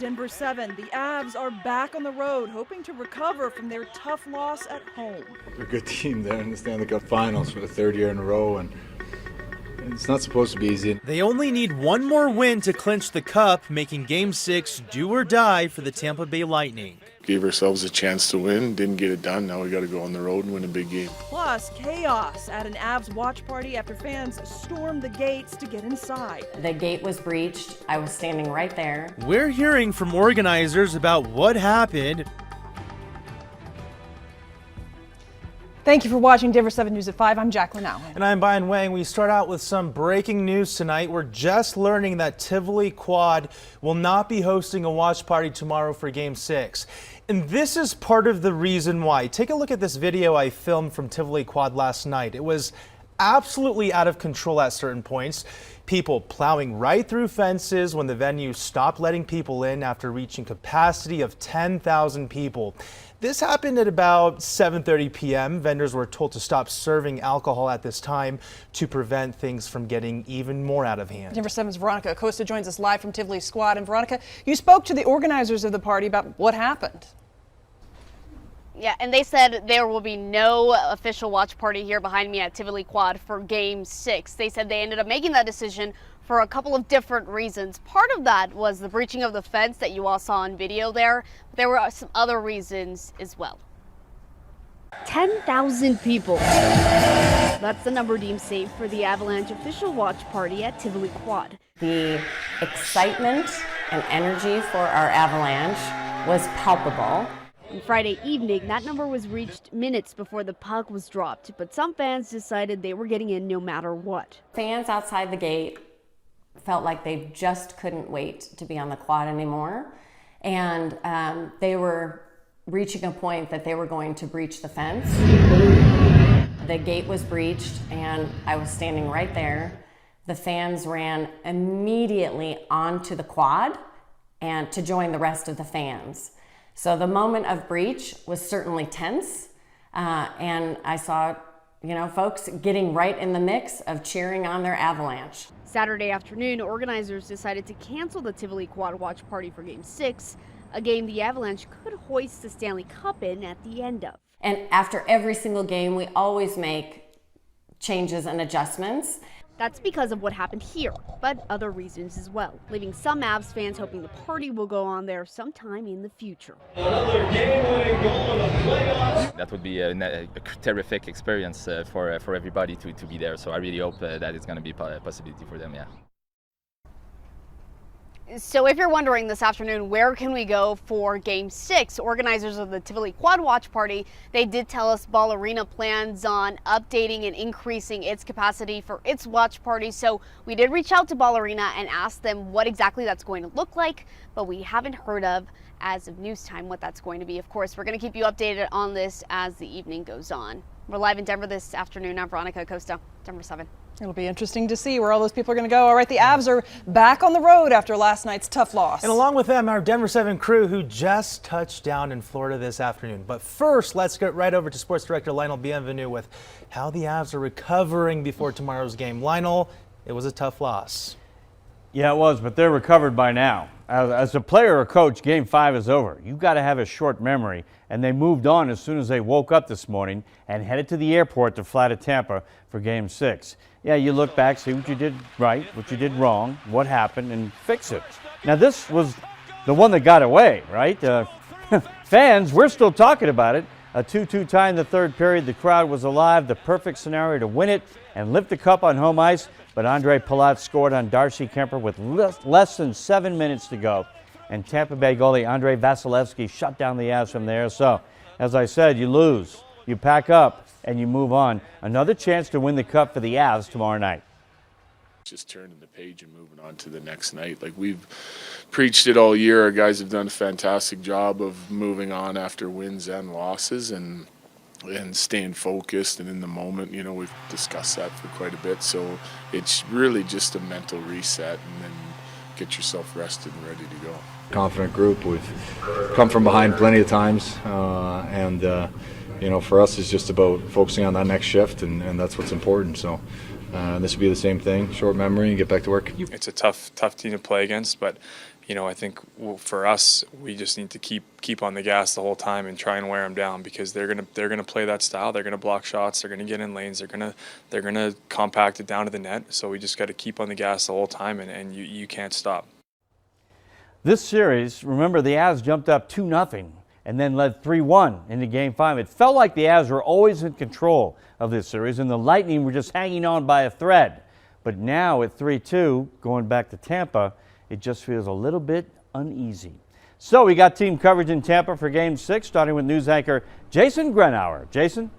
Denver 7. The Avs are back on the road, hoping to recover from their tough loss at home. They're a good team. They're in the Stanley Cup Finals for the third year in a row, and it's not supposed to be easy. They only need one more win to clinch the cup, making Game 6 do or die for the Tampa Bay Lightning. Gave ourselves a chance to win, didn't get it done. Now we got to go on the road and win a big game. Plus, chaos at an Avs watch party after fans stormed the gates to get inside. The gate was breached. I was standing right there. We're hearing from organizers about what happened. Thank you for watching Denver 7 News at 5. I'm Jacqueline Allen. And I'm Brian Wang. We start out with some breaking news tonight. We're just learning that Tivoli Quad will not be hosting a watch party tomorrow for Game 6. And this is part of the reason why. Take a look at this video I filmed from Tivoli Quad last night. It was absolutely out of control at certain points. People plowing right through fences when the venue stopped letting people in after reaching capacity of 10,000 people. This happened at about 7:30 p.m. Vendors were told to stop serving alcohol at this time to prevent things from getting even more out of hand. Denver 7's Veronica Acosta joins us live from Tivoli Squad. And Veronica, you spoke to the organizers of the party about what happened. Yeah, and they said there will be no official watch party here behind me at Tivoli Quad for Game 6. They said they ended up making that decision for a couple of different reasons. Part of that was the breaching of the fence that you all saw on video there. But there were some other reasons as well. 10,000 people. That's the number deemed safe for the Avalanche official watch party at Tivoli Quad. The excitement and energy for our Avalanche was palpable. On Friday evening, that number was reached minutes before the puck was dropped, but some fans decided they were getting in no matter what. Fans outside the gate felt like they just couldn't wait to be on the quad anymore, and they were reaching a point that they were going to breach the fence. The gate was breached, and I was standing right there. The fans ran immediately onto the quad and to join the rest of the fans. So the moment of breach was certainly tense, and I saw, folks getting right in the mix of cheering on their Avalanche. Saturday afternoon, organizers decided to cancel the Tivoli Quad watch party for Game 6, a game the Avalanche could hoist the Stanley Cup in at the end of. And after every single game, we always make changes and adjustments. That's because of what happened here, but other reasons as well, leaving some Avs fans hoping the party will go on there sometime in the future. Another game-winning goal in the playoffs. That would be a terrific experience for everybody to be there. So I really hope that it's going to be a possibility for them. Yeah. So if you're wondering this afternoon, where can we go for Game 6? Organizers of the Tivoli Quad Watch Party, they did tell us Ball Arena plans on updating and increasing its capacity for its watch party. So we did reach out to Ball Arena and ask them what exactly that's going to look like, but we haven't heard of, as of news time, what that's going to be. Of course, we're going to keep you updated on this as the evening goes on. We're live in Denver this afternoon. I'm Veronica Acosta, Denver 7. It'll be interesting to see where all those people are going to go. All right, the Avs are back on the road after last night's tough loss. And along with them, our Denver 7 crew who just touched down in Florida this afternoon. But first, let's get right over to Sports Director Lionel Bienvenu with how the Avs are recovering before tomorrow's game. Lionel, it was a tough loss. Yeah, it was, but they're recovered by now. As a player or coach, Game 5 is over. You've got to have a short memory, and they moved on as soon as they woke up this morning and headed to the airport to fly to Tampa for Game 6. Yeah, you look back, see what you did right, what you did wrong, what happened, and fix it. Now, this was the one that got away, right? Fans, we're still talking about it. A 2-2 tie in the third period. The crowd was alive, the perfect scenario to win it and lift the cup on home ice. But Andre Palat scored on Darcy Kemper with less than 7 minutes to go. And Tampa Bay goalie Andre Vasilevsky shut down the Avs from there. So, as I said, you lose, you pack up, and you move on. Another chance to win the cup for the Avs tomorrow night. Just turning the page and moving on to the next night. Like we've preached it all year. Our guys have done a fantastic job of moving on after wins and losses and staying focused and in the moment. We've discussed that for quite a bit. So it's really just a mental reset and then get yourself rested and ready to go. Confident group. We've come from behind plenty of times, and for us, it's just about focusing on that next shift, and that's what's important. So this will be the same thing, short memory, and get back to work. It's a tough team to play against, but I think for us, we just need to keep on the gas the whole time and try and wear them down, because they're gonna play that style. They're gonna block shots. They're gonna get in lanes. They're gonna compact it down to the net. So we just got to keep on the gas the whole time, and you can't stop. This series, remember, the Avs jumped up 2-0 and then led 3-1 into Game 5. It felt like the Avs were always in control of this series, and the Lightning were just hanging on by a thread. But now at 3-2, going back to Tampa, it just feels a little bit uneasy. So we got team coverage in Tampa for Game 6, starting with news anchor Jason Grenauer. Jason?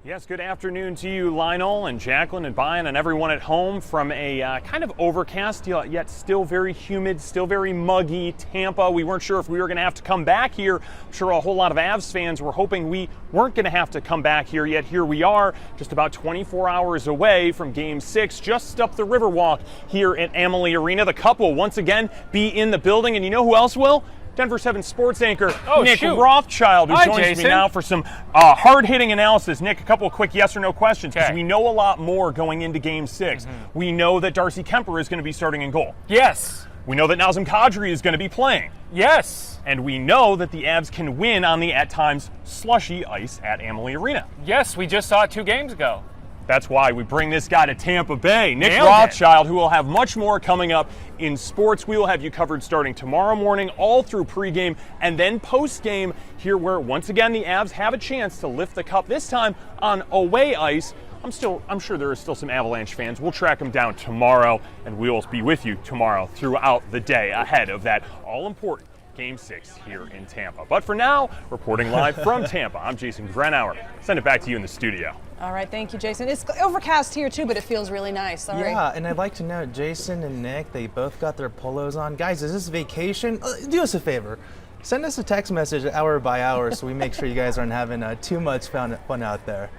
Yes, good afternoon to you, Lionel and Jacqueline and Brian and everyone at home from a kind of overcast, yet still very humid, still very muggy Tampa. We weren't sure if we were going to have to come back here. I'm sure a whole lot of Avs fans were hoping we weren't going to have to come back here, yet here we are, just about 24 hours away from Game 6, just up the Riverwalk here at Amalie Arena. The Cup will once again be in the building, and you know who else will? Denver 7 sports anchor Nick Rothschild, who joins me now for some hard-hitting analysis. Nick, a couple of quick yes or no questions, because we know a lot more going into Game 6. We know that Darcy Kemper is going to be starting in goal. Yes. We know that Nazem Kadri is going to be playing. Yes. And we know that the Avs can win on the, at times, slushy ice at Amalie Arena. Yes, we just saw it 2 games ago. That's why we bring this guy to Tampa Bay, Nick Nailed Rothschild, who will have much more coming up in sports. We will have you covered starting tomorrow morning, all through pregame and then postgame here, where once again the Avs have a chance to lift the cup, this time on away ice. I'm sure there are still some Avalanche fans. We'll track them down tomorrow, and we will be with you tomorrow throughout the day ahead of that all-important Game 6 here in Tampa. But for now, reporting live from Tampa, I'm Jason Grenauer. Send it back to you in the studio. All right, thank you, Jason. It's overcast here too, but it feels really nice. Sorry. Yeah, and I'd like to note, Jason and Nick, they both got their polos on. Guys, is this vacation? Do us a favor. Send us a text message hour by hour so we make sure you guys aren't having too much fun out there.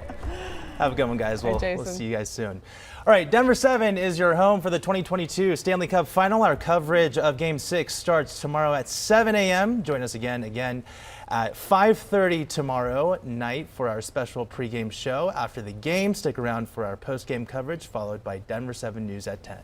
Have a good one, guys. We'll see you guys soon. All right, Denver 7 is your home for the 2022 Stanley Cup Final. Our coverage of Game 6 starts tomorrow at 7 a.m. Join us again at 5:30 tomorrow night for our special pregame show. After the game, stick around for our postgame coverage, followed by Denver 7 News at 10.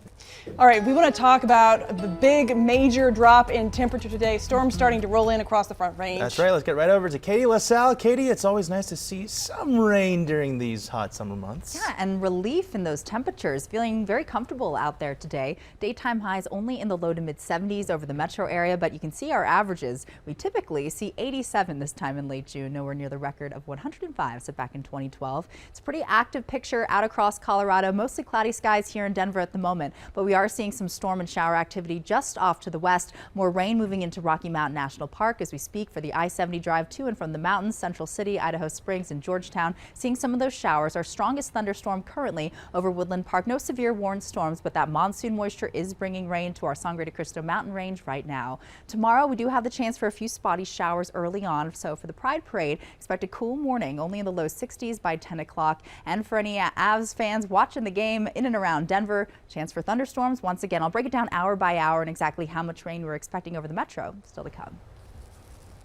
All right, we want to talk about the big major drop in temperature today. Storms starting to roll in across the Front Range. That's right. Let's get right over to Katie LaSalle. Katie, it's always nice to see some rain during these hot summer months. Yeah, and relief in those temperatures. Feeling very comfortable out there today. Daytime highs only in the low to mid 70s over the metro area, but you can see our averages. We typically see 87 this time in late June, nowhere near the record of 105 set back in 2012. It's a pretty active picture out across Colorado. Mostly cloudy skies here in Denver at the moment, but we are seeing some storm and shower activity just off to the west. More rain moving into Rocky Mountain National Park as we speak for the I-70 drive to and from the mountains, Central City, Idaho Springs, and Georgetown. Seeing some of those showers. Our strongest thunderstorm currently over Woodland Park. No severe warned storms, but that monsoon moisture is bringing rain to our Sangre de Cristo mountain range right now. Tomorrow, we do have the chance for a few spotty showers early on. So for the Pride Parade, expect a cool morning, only in the low 60s by 10 o'clock. And for any Avs fans watching the game in and around Denver, chance for thunderstorms. Once again, I'll break it down hour by hour and exactly how much rain we're expecting over the metro still to come.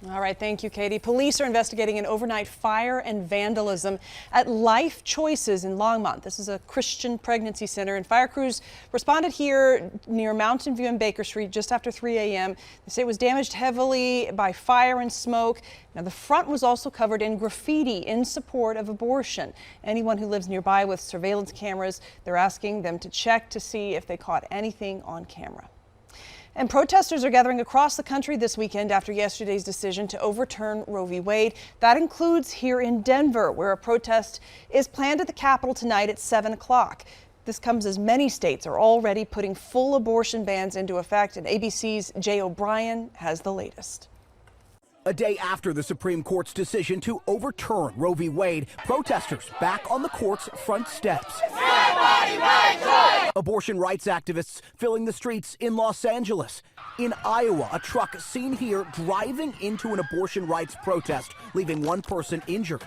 All right, thank you, Katie. Police are investigating an overnight fire and vandalism at Life Choices in Longmont. This is a Christian pregnancy center, and fire crews responded here near Mountain View and Baker Street just after 3 a.m. They say it was damaged heavily by fire and smoke. Now, the front was also covered in graffiti in support of abortion. Anyone who lives nearby with surveillance cameras, they're asking them to check to see if they caught anything on camera. And protesters are gathering across the country this weekend after yesterday's decision to overturn Roe v. Wade. That includes here in Denver, where a protest is planned at the Capitol tonight at 7 o'clock. This comes as many states are already putting full abortion bans into effect, and ABC's Jay O'Brien has the latest. A day after the Supreme Court's decision to overturn Roe v. Wade, protesters back on the court's front steps. Abortion rights activists filling the streets in Los Angeles. In Iowa, a truck seen here driving into an abortion rights protest, leaving one person injured.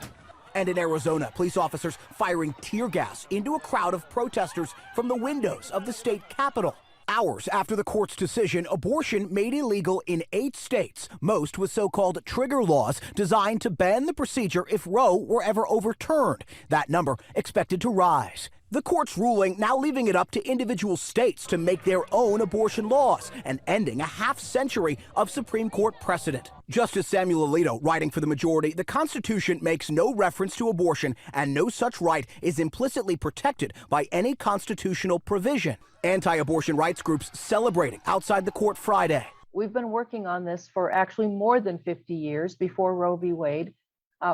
And in Arizona, police officers firing tear gas into a crowd of protesters from the windows of the state capitol. Hours after the court's decision, abortion made illegal in 8 states, most with so-called trigger laws designed to ban the procedure if Roe were ever overturned. That number expected to rise. The court's ruling now leaving it up to individual states to make their own abortion laws and ending a half-century of Supreme Court precedent. Justice Samuel Alito, writing for the majority, the Constitution makes no reference to abortion and no such right is implicitly protected by any constitutional provision. Anti-abortion rights groups celebrating outside the court Friday. We've been working on this for actually more than 50 years before Roe v. Wade.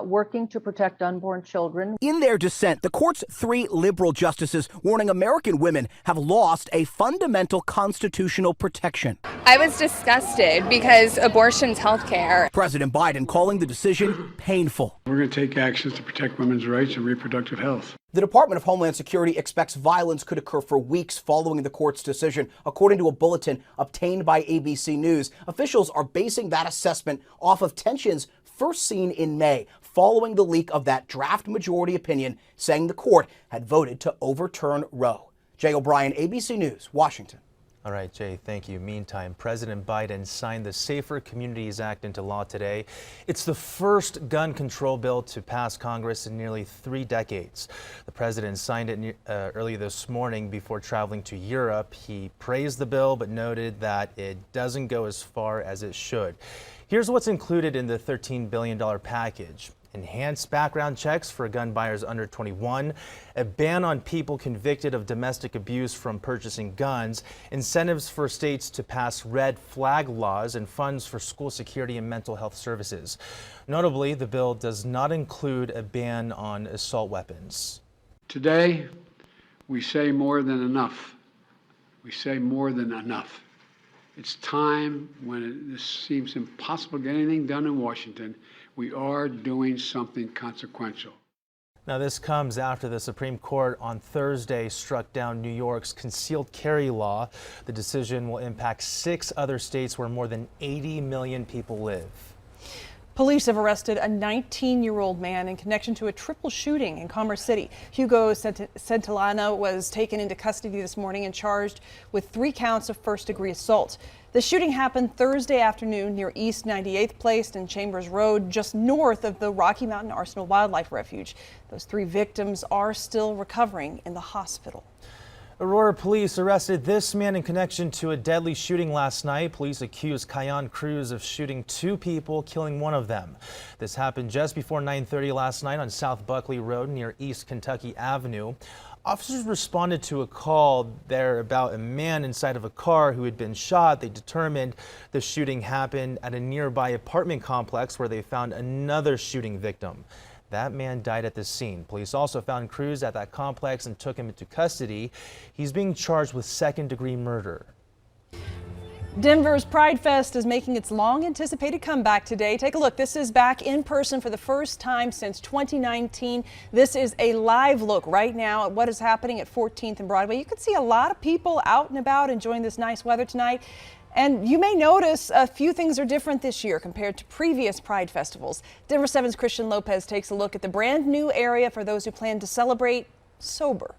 Working to protect unborn children. In their dissent, the court's 3 liberal justices warning American women have lost a fundamental constitutional protection. I was disgusted because abortion's health care. President Biden calling the decision painful. We're going to take actions to protect women's rights and reproductive health. The Department of Homeland Security expects violence could occur for weeks following the court's decision. According to a bulletin obtained by ABC News, officials are basing that assessment off of tensions first seen in May, following the leak of that draft majority opinion saying the court had voted to overturn Roe. Jay O'Brien, ABC News, Washington. All right, Jay, thank you. Meantime, President Biden signed the Safer Communities Act into law today. It's the first gun control bill to pass Congress in nearly 3 decades. The president signed it early this morning before traveling to Europe. He praised the bill, but noted that it doesn't go as far as it should. Here's what's included in the $13 billion package. Enhanced background checks for gun buyers under 21, a ban on people convicted of domestic abuse from purchasing guns, incentives for states to pass red flag laws, and funds for school security and mental health services. Notably, the bill does not include a ban on assault weapons. Today, we say more than enough. We say more than enough. It's time when this seems impossible to get anything done in Washington. We are doing something consequential. Now, this comes after the Supreme Court on Thursday struck down New York's concealed carry law. The decision will impact 6 other states where more than 80 million people live. Police have arrested a 19-year-old man in connection to a triple shooting in Commerce City. Hugo Centellana was taken into custody this morning and charged with 3 counts of first-degree assault. The shooting happened Thursday afternoon near East 98th Place and Chambers Road, just north of the Rocky Mountain Arsenal Wildlife Refuge. Those 3 victims are still recovering in the hospital. Aurora police arrested this man in connection to a deadly shooting last night. Police accused Kyan Cruz of shooting 2 people, killing one of them. This happened just before 9:30 last night on South Buckley Road near East Kentucky Avenue. Officers responded to a call there about a man inside of a car who had been shot. They determined the shooting happened at a nearby apartment complex where they found another shooting victim. That man died at the scene. Police also found Cruz at that complex and took him into custody. He's being charged with second-degree murder. Denver's Pride Fest is making its long-anticipated comeback today. Take a look. This is back in person for the first time since 2019. This is a live look right now at what is happening at 14th and Broadway. You can see a lot of people out and about enjoying this nice weather tonight. And you may notice a few things are different this year compared to previous Pride festivals. Denver 7's Christian Lopez takes a look at the brand new area for those who plan to celebrate sober.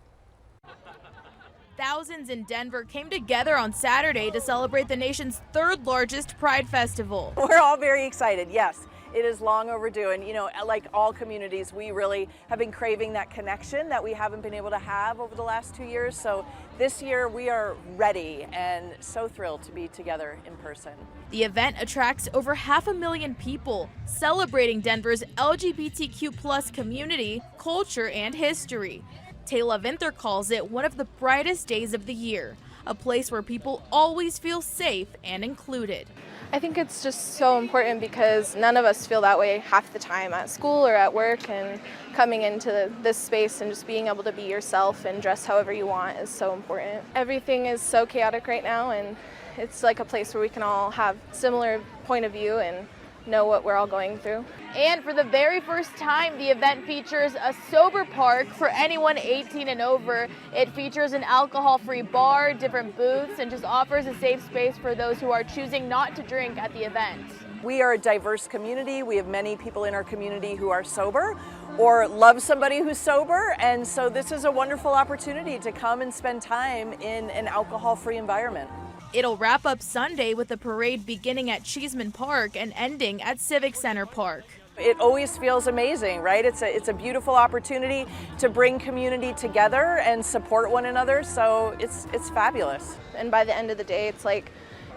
Thousands in Denver came together on Saturday to celebrate the nation's 3rd largest Pride festival. We're all very excited, yes. It is long overdue, and like all communities, we really have been craving that connection that we haven't been able to have over the last 2 years. So this year we are ready and so thrilled to be together in person. The event attracts over 500,000 people, celebrating Denver's LGBTQ+ community, culture, and history. Taylor Vinther calls it one of the brightest days of the year, a place where people always feel safe and included. I think it's just so important because none of us feel that way half the time at school or at work, and coming into this space and just being able to be yourself and dress however you want is so important. Everything is so chaotic right now, and it's like a place where we can all have similar point of view and know what we're all going through. And for the very first time, the event features a sober park for anyone 18 and over. It features an alcohol-free bar, different booths, and just offers a safe space for those who are choosing not to drink at the event. We are a diverse community. We have many people in our community who are sober or love somebody who's sober, and so this is a wonderful opportunity to come and spend time in an alcohol-free environment. It'll wrap up Sunday with a parade beginning at Cheeseman Park and ending at Civic Center Park. It always feels amazing, right? It's a beautiful opportunity to bring community together and support one another, so it's fabulous. And by the end of the day, it's like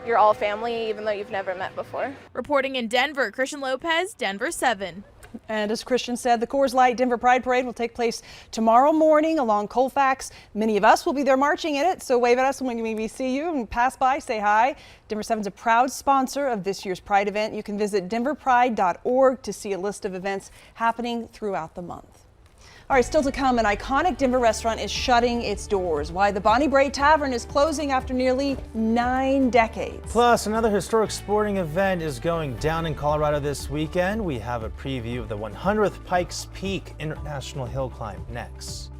you're all family, even though you've never met before. Reporting in Denver, Christian Lopez, Denver 7. And as Christian said, the Coors Light Denver Pride Parade will take place tomorrow morning along Colfax. Many of us will be there marching in it, so wave at us when we see you and pass by, say hi. Denver 7 is a proud sponsor of this year's Pride event. You can visit denverpride.org to see a list of events happening throughout the month. All right, still to come, an iconic Denver restaurant is shutting its doors. Why the Bonnie Brae Tavern is closing after nearly 9 decades. Plus, another historic sporting event is going down in Colorado this weekend. We have a preview of the 100th Pikes Peak International Hill Climb next.